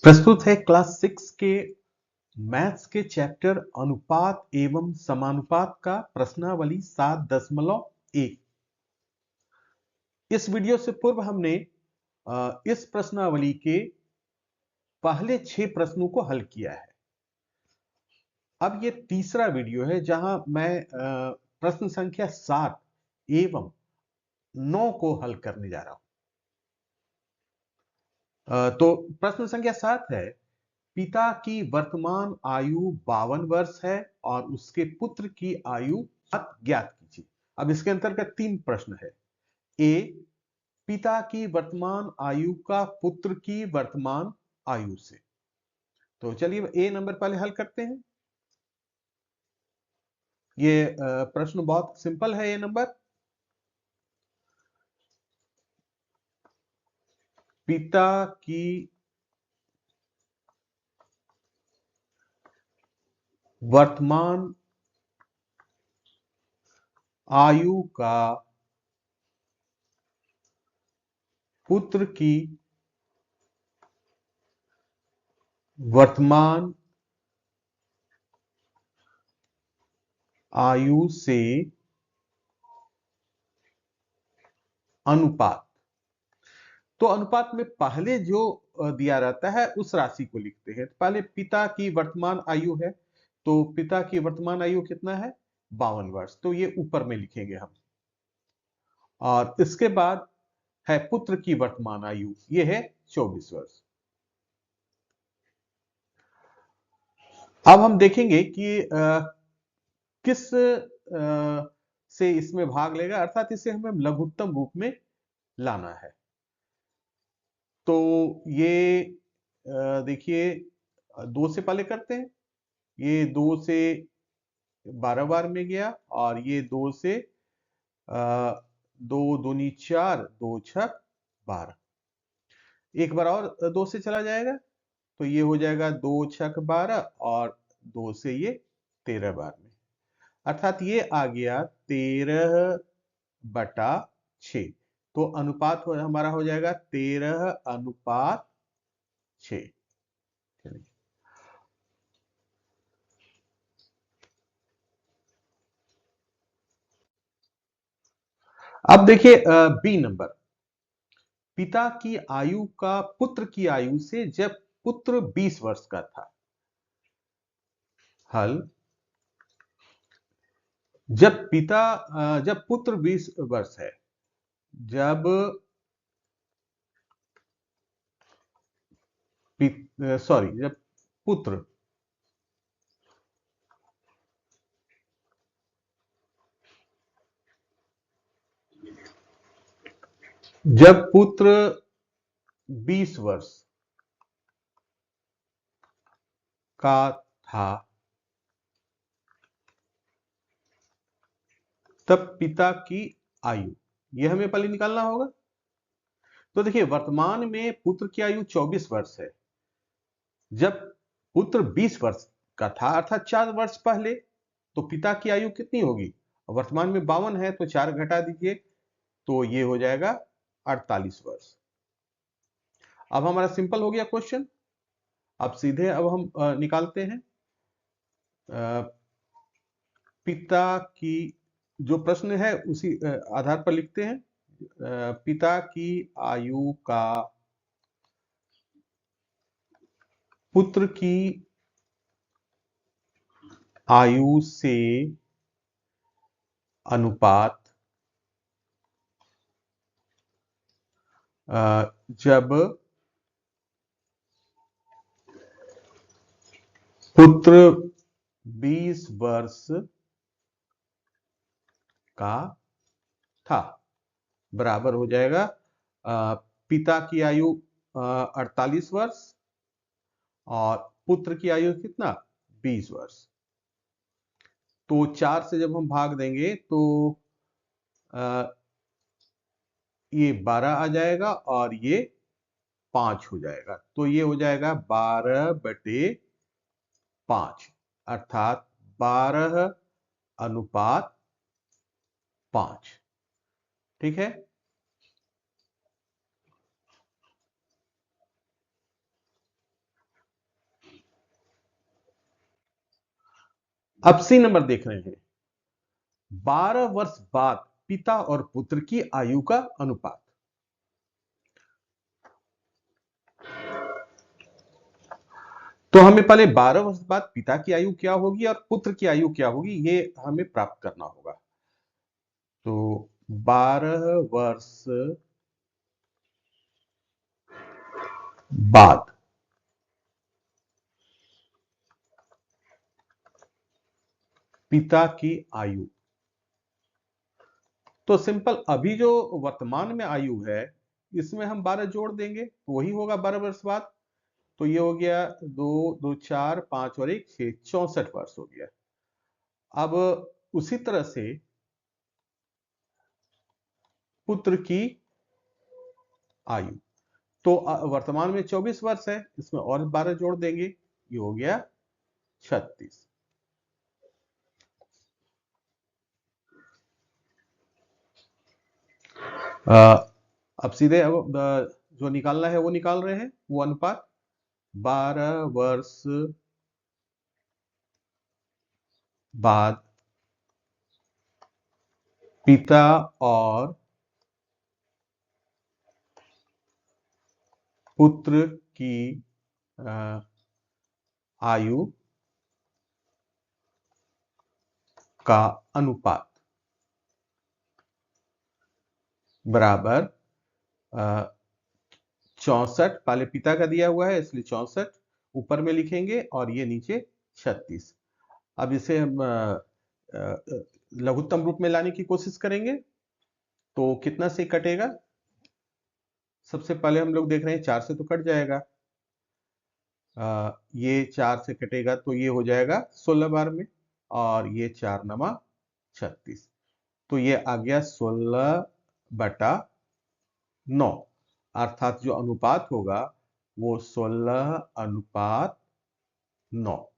प्रस्तुत है क्लास 6 के मैथ्स के चैप्टर अनुपात एवं समानुपात का प्रश्नावली 7.1। इस वीडियो से पूर्व हमने इस प्रश्नावली के पहले 6 प्रश्नों को हल किया है। अब ये तीसरा वीडियो है जहां मैं प्रश्न संख्या 7 एवं 9 को हल करने जा रहा हूं। तो प्रश्न संख्या 7 है, पिता की वर्तमान आयु 52 वर्ष है और उसके पुत्र की आयु ज्ञात कीजिए। अब इसके अंतर्गत 3 प्रश्न है। ए, पिता की वर्तमान आयु का पुत्र की वर्तमान आयु से। तो चलिए ए नंबर पहले हल करते हैं। ये प्रश्न बहुत सिंपल है। ए नंबर, पिता की वर्तमान आयु का पुत्र की वर्तमान आयु से अनुपात। तो अनुपात में पहले जो दिया रहता है उस राशि को लिखते हैं। तो पहले पिता की वर्तमान आयु है, तो पिता की वर्तमान आयु कितना है? 52 वर्ष। तो ये ऊपर में लिखेंगे हम। और इसके बाद है पुत्र की वर्तमान आयु, ये है 24 वर्ष। अब हम देखेंगे कि किस से इसमें भाग लेगा, अर्थात इसे हमें लघुत्तम रूप में लाना है। तो ये देखिए, 2 से पहले करते हैं। ये 2 से 12 बार में गया और ये 2 से 2 दूनी 4, 2 छक 12। एक बार और 2 से चला जाएगा तो ये हो जाएगा 2 छक 12 और 2 से ये 13 बार में, अर्थात ये आ गया 13/6। तो अनुपात हमारा हो जाएगा 13/6। अब देखिए बी नंबर, पिता की आयु का पुत्र की आयु से जब पुत्र 20 वर्ष का था। हल, जब पुत्र 20 वर्ष है, जब जब पुत्र जब पुत्र 20 वर्ष का था, तब पिता की आयु, यह हमें पहले निकालना होगा। तो देखिए, वर्तमान में पुत्र की आयु 24 वर्ष है। जब पुत्र 20 वर्ष का था, अर्थात 4 वर्ष पहले, तो पिता की आयु कितनी होगी? वर्तमान में 52 है, तो 4 घटा दीजिए, तो ये हो जाएगा 48 वर्ष। अब हमारा सिंपल हो गया क्वेश्चन। अब सीधे अब हम निकालते हैं। पिता की जो प्रश्न है उसी आधार पर लिखते हैं। पिता की आयु का पुत्र की आयु से अनुपात जब पुत्र 20 वर्ष का था, बराबर हो जाएगा पिता की आयु 48 वर्ष और पुत्र की आयु कितना? 20 वर्ष। तो 4 से जब हम भाग देंगे तो ये 12 आ जाएगा और ये 5 हो जाएगा। तो ये हो जाएगा 12/5, अर्थात 12/5। ठीक है। अब सी नंबर देख रहे हैं, 12 वर्ष बाद पिता और पुत्र की आयु का अनुपात। तो हमें पहले 12 वर्ष बाद पिता की आयु क्या होगी और पुत्र की आयु क्या होगी, ये हमें प्राप्त करना होगा। तो 12 वर्ष बाद पिता की आयु, तो सिंपल अभी जो वर्तमान में आयु है इसमें हम 12 जोड़ देंगे तो वही होगा 12 वर्ष बाद। तो ये हो गया 2 2 4 5 और 1 6, 64 वर्ष हो गया। अब उसी तरह से पुत्र की आयु, तो वर्तमान में 24 वर्ष है, इसमें और 12 जोड़ देंगे, ये हो गया 36। अब सीधे जो निकालना है वो निकाल रहे हैं, वो अनुपात 12 वर्ष बाद पिता और पुत्र की आयु का अनुपात बराबर 64, पहले पिता का दिया हुआ है इसलिए 64 ऊपर में लिखेंगे और ये नीचे 36। अब इसे हम लघुत्तम रूप में लाने की कोशिश करेंगे तो कितना से कटेगा। सबसे पहले हम लोग देख रहे हैं 4 से तो कट जाएगा, ये 4 से कटेगा तो ये हो जाएगा 16 बार में, और ये 4 नमा 36, तो ये आ गया 16/9, अर्थात जो अनुपात होगा वो 16:9।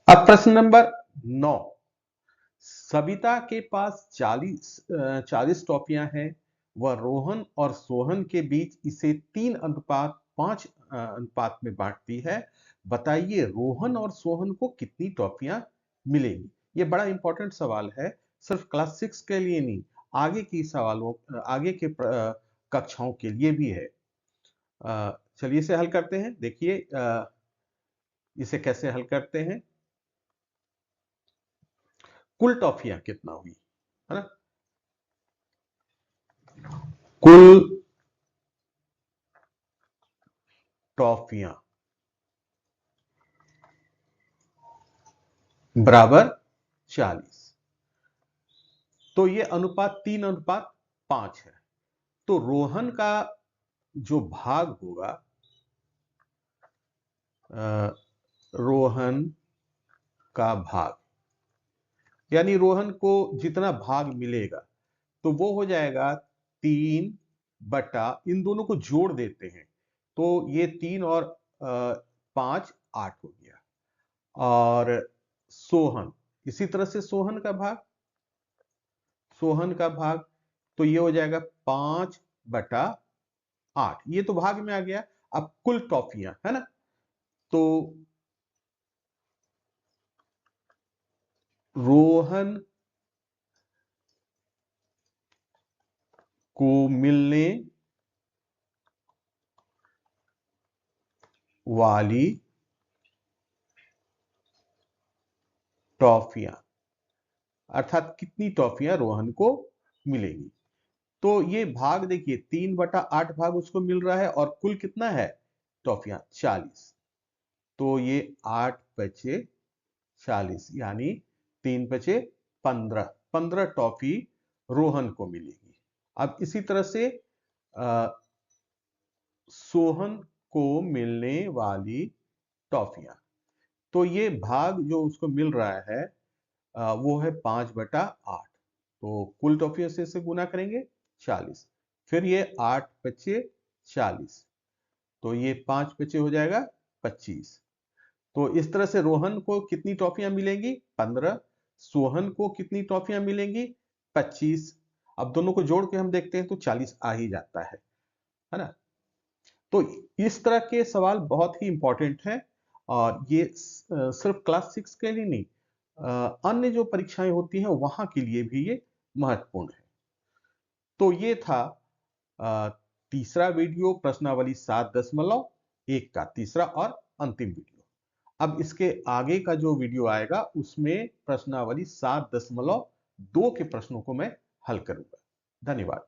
अब प्रश्न नंबर 9, सविता के पास 40 टॉफियां हैं, वह रोहन और सोहन के बीच इसे 3:5 अनुपात में बांटती है, बताइए रोहन और सोहन को कितनी टॉफियां मिलेंगी। ये बड़ा इंपॉर्टेंट सवाल है, सिर्फ क्लास 6 के लिए नहीं, आगे की सवालों आगे के कक्षाओं के लिए भी है। चलिए इसे हल करते हैं। देखिए इसे कैसे हल करते हैं। कुल टॉफियां कितना हुई, है ना, कुल टॉफियां बराबर 40, तो ये अनुपात 3:5 है। तो रोहन का जो भाग होगा, रोहन का भाग यानी रोहन को जितना भाग मिलेगा तो वो हो जाएगा 3 बटा, इन दोनों को जोड़ देते हैं तो ये 3 और 5 8 हो गया। और सोहन, इसी तरह से सोहन का भाग तो ये हो जाएगा 5/8, ये तो भाग में आ गया। अब कुल टॉफियां, है ना, तो रोहन को मिलने वाली टॉफियां, अर्थात कितनी टॉफियां रोहन को मिलेगी। तो ये भाग देखिए 3/8 भाग उसको मिल रहा है और कुल कितना है टॉफियां 40, तो ये 8 बचे 40 यानी 3 बचे 15 टॉफी रोहन को मिलेगी। अब इसी तरह से सोहन को मिलने वाली टॉफियां, तो ये भाग जो उसको मिल रहा है वो है 5/8, तो कुल टॉफियों से इसे गुना करेंगे 40, फिर ये 8 बचे 40, तो ये 5 बचे हो जाएगा 25। तो इस तरह से रोहन को कितनी टॉफियां मिलेंगी 15, सोहन को कितनी टॉफियां मिलेंगी 25, अब दोनों को जोड़ के हम देखते हैं तो 40 आ ही जाता है ना। तो इस तरह के सवाल बहुत ही इंपॉर्टेंट है, और ये सिर्फ क्लास 6 के लिए नहीं, अन्य जो परीक्षाएं होती हैं वहां के लिए भी ये महत्वपूर्ण है। तो ये था अ, तीसरा वीडियो, प्रश्नावली 7.1 का तीसरा और अंतिम वीडियो। अब इसके आगे का जो वीडियो आएगा उसमें प्रश्नावली 7.2 के प्रश्नों को मैं हल करूंगा। धन्यवाद।